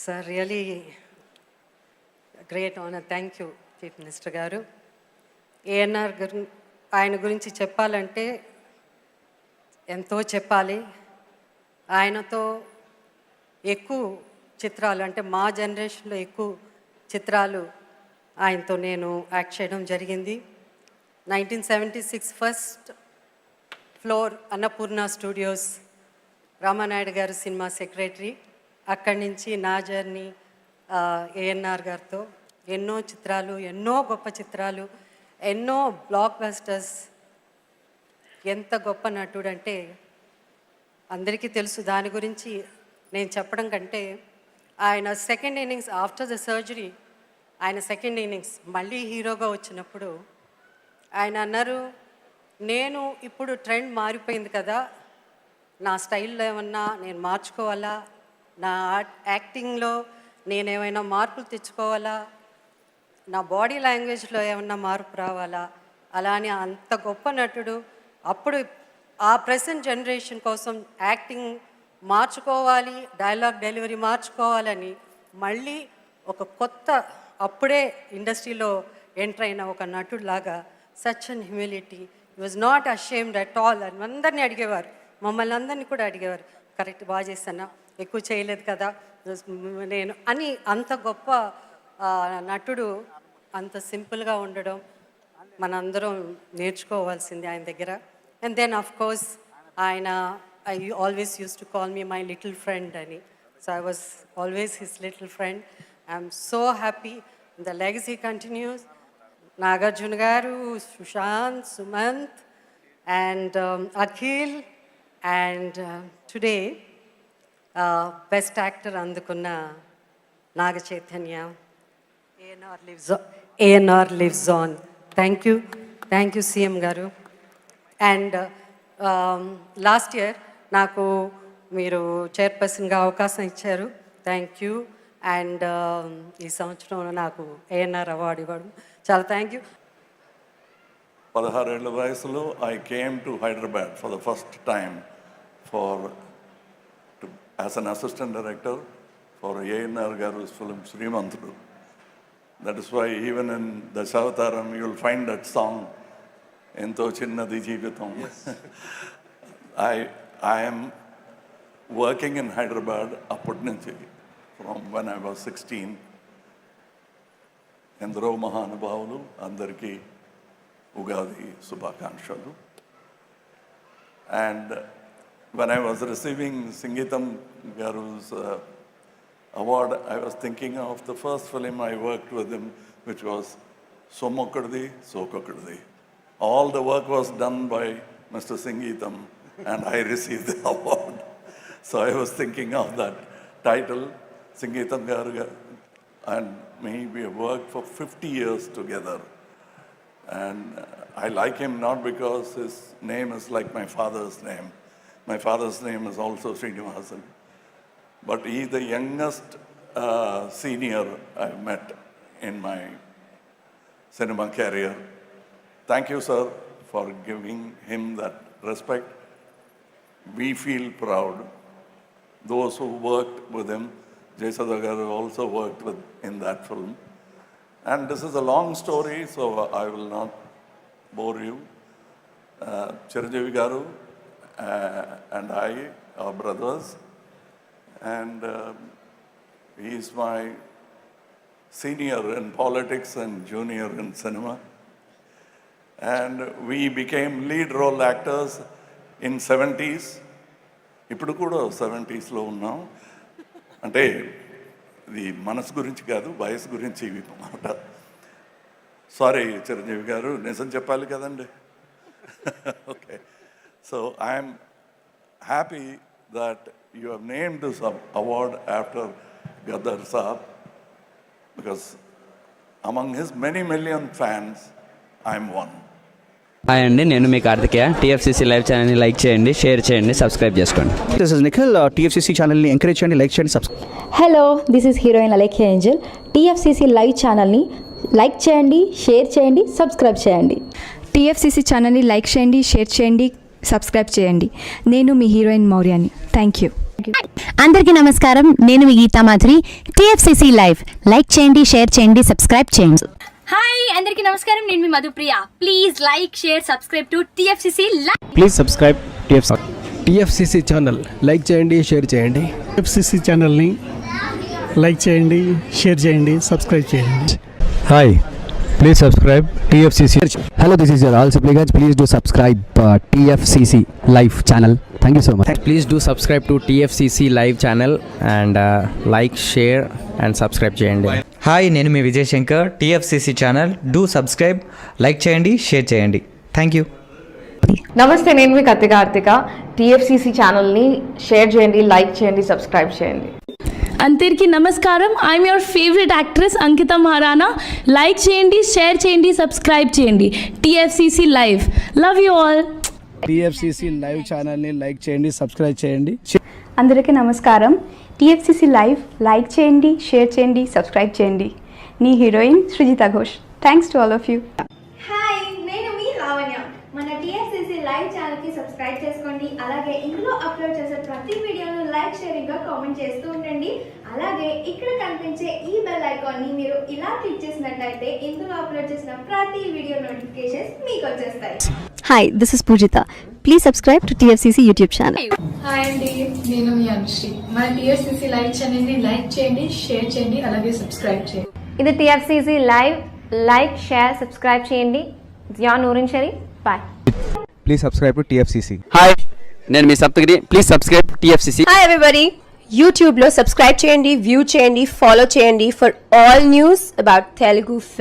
Sir really great honour. Thank you chief minister గారు. ఏఎన్ఆర్ గారు ఆయన గురించి చెప్పాలంటే ఎంతో చెప్పాలి. ఆయనతో ఎక్కువ చిత్రాలు అంటే మా జనరేషన్లో ఎక్కువ చిత్రాలు ఆయనతో నేను యాక్ట్ చేయడం జరిగింది. 1976 first floor Annapurna studios, Ramanaidu గారు సినిమా సెక్రటరీ. అక్కడి నుంచి నా జర్నీ ఏఎన్ఆర్ గారితో ఎన్నో చిత్రాలు, ఎన్నో గొప్ప చిత్రాలు, ఎన్నో బ్లాక్ బస్టర్స్. ఎంత గొప్ప నటుడు అంటే అందరికీ తెలుసు. దాని గురించి నేను చెప్పడం కంటే ఆయన second innings after the surgery, ఆయన సెకండ్ ఇన్నింగ్స్ మళ్ళీ హీరోగా వచ్చినప్పుడు ఆయన అన్నారు, నేను ఇప్పుడు ట్రెండ్ మారిపోయింది కదా, నా స్టైల్లో ఏమన్నా నేను మార్చుకోవాలా, నా యాక్టింగ్లో నేనేమైనా మార్పులు తెచ్చుకోవాలా, నా బాడీ లాంగ్వేజ్లో ఏమన్నా మార్పు రావాలా, అలా అని అంత గొప్ప నటుడు. అప్పుడు ఆ ప్రెసెంట్ జనరేషన్ కోసం యాక్టింగ్ మార్చుకోవాలి, డైలాగ్ డెలివరీ మార్చుకోవాలని మళ్ళీ ఒక కొత్త, అప్పుడే ఇండస్ట్రీలో ఎంటర్ అయిన ఒక నటుడు లాగా such and humility, he was not ashamed at all అని అందరినీ అడిగేవారు, మమ్మల్ని అందరినీ కూడా అడిగేవారు, కరెక్ట్ బాగా చేశానా, ఎక్కువ చేయలేదు కదా నేను అని. అంత గొప్ప నటుడు, అంత సింపుల్గా ఉండడం మనందరం నేర్చుకోవాల్సింది ఆయన దగ్గర. అండ్ దెన్ ఆఫ్ కోర్స్ ఆయన I always used to call me my little friend ani. So I was always his little friend. I'm so happy. The legacy continues. Nagarjuna garu, Sushant, Sumant, and Akhil, and today best actor andukunna Naga Chaitanya. ANR lives on. Thank you CM garu. And last year నాకు మీరు చైర్పర్సన్గా అవకాశం ఇచ్చారు, thank you. And ఈ సంవత్సరం నాకు ANR award ఇవ్వడం చాలా థ్యాంక్ యూ. 16 ఏళ్ల వయసులో I came to Hyderabad for the first time as an assistant director for ANR గారు film Srimanthudu. That is why even in Dasavatharam you will find that song, ఎంతో చిన్నది జీవితం. I am working in Hyderabad అప్పటి నుంచి, from when I was 16. ఎందరో మహానుభావులు అందరికీ ఉగాది శుభాకాంక్షలు. And when I was receiving Sangeetam Garu's award, I was thinking of the first film I worked with him, which was Somokkaddi Sokokkaddi. All the work was done by Mr. Sangeetam and I received the award. So I was thinking of that title, Sangeetam Garu and me, we have worked for 50 years together. And I like him not because his name is like my father's name. My father's name is also Srinivasan. But he's the youngest senior I've met in my cinema career. Thank you, sir, for giving him that respect. We feel proud. Those who worked with him, Jayasudha Garu also worked with in that film. And this is a long story, so I will not bore you. Chiranjeevi Garu and I are brothers, and he is my senior in politics and junior in cinema. And we became lead role actors in 70s. ఇప్పుడు కూడా 70sలో ఉన్నాం. అంటే ఇది మనసు గురించి కాదు, వయసు గురించి ఇవి మాట. సారీ చిరంజీవి గారు, నిజం చెప్పాలి కదండి. Okay, so I'm happy that you have named this award after Gaddar Saab, because among his many million fans I'm one. Hi అండి, నేను మీ కార్తికేయ. టీఎఫ్సీసీ లైవ్ ఛానల్ని లైక్ చేయండి, షేర్ చేయండి, సబ్స్క్రైబ్ చేసుకోండి. This is Nikhil. టీఎఫ్సీసీ ఛానల్ని ఎంకరేజ్ చేయండి, లైక్ చేయండి, subscribe. Hello, this is heroine Alekhya Angel. TFCC live ఛానల్ని లైక్ చేయండి, షేర్ చేయండి, సబ్స్క్రైబ్ చేయండి. టీఎఫ్సీసీ ఛానల్ని లైక్ చేయండి, షేర్ చేయండి, సబ్స్క్రైబ్ చేయండి. నేను మీ హీరోయిన్ మౌర్యాని. Thank you. అందరికీ నమస్కారం. నేను మీ Geetha Madhuri. TFCC live like చేయండి, షేర్ చేయండి, సబ్స్క్రైబ్ చేయండి. హాయ్ అందరికీ నమస్కారం. నేను మీ Madhupriya. Please like, share, subscribe to TFCC live. Please subscribe TFCC channel. Like చేయండి, షేర్ చేయండి. టీఎఫ్సిసి ఛానల్ని లైక్ చేయండి, షేర్ చేయండి, సబ్స్క్రైబ్ చేయండి. Hi, please subscribe TFCC. Hello, this is your all సిప్లిగన్స్. Please do subscribe TFCC live channel. Thank you so much. Please do subscribe to TFCC live channel and like, share and subscribe చేయండి. Hi, నేను మీ Vijay Shankar. TFCC channel do subscribe, like చేయండి, share చేయండి. Thank you. నమస్తే, నేను మీ Karthika. TFCC ఛానల్ని share చేయండి, లైక్ చేయండి, సబ్స్క్రైబ్ చేయండి. అందరికీ నమస్కారం. I'm your favourite actress Ankita Maharana. Like చేయండి, షేర్ చేయండి, సబ్స్క్రైబ్ చేయండి. TFCC live. Love you all. TFCC live ఛానల్ని లైక్ చేయండి, సబ్స్క్రైబ్ చేయండి. అందరికీ నమస్కారం. టీఎఫ్సిసి లైవ్ లైక్ చేయండి, షేర్ చేయండి, సబ్స్క్రైబ్ చేయండి. నీ heroine Srujitha Ghosh. Thanks to all of you. Hi, నేను మీ లావణ్య. మన టీఎఫ్సిసి లైవ్ ఛానల్కి సబ్స్క్రైబ్ చేసుకోండి. అలాగే ఇందులో అప్లోడ్ చేసే ప్రతి వీడియోను లైక్, షేరింగ్గా కామెంట్ చేస్తూ ఉండండి. అలాగే ఇక్కడ కనిపించే ఈ బెల్ ఐకాన్ని మీరు ఇలా క్లిక్ చేసినట్టయితే ఇందులో అప్లోడ్ చేసిన ప్రతి వీడియో నోటిఫికేషన్స్ మీకు వచ్చేస్తాయి. Hi, this is Pujitha. Please subscribe to TFCC YouTube channel. Hi అండి, నేను మీ అనుశ్రీ. మన టీఎఫ్సిసి లైవ్ ఛానల్ని లైక్ చేయండి, షేర్ చేయండి, అలాగే సబ్స్క్రైబ్ చేయండి. ఇది TFCC live. Like, share, subscribe చేయండి. జియా నూరిన్ షరీ. Bye. Please subscribe to TFCC. Hi, నేను మీ Saptagiri. Please subscribe TFCC. Hi everybody, యూట్యూబ్లో సబ్స్క్రైబ్ చేయండి, వ్యూ చేయండి, ఫాలో చేయండి for all news about Telugu film.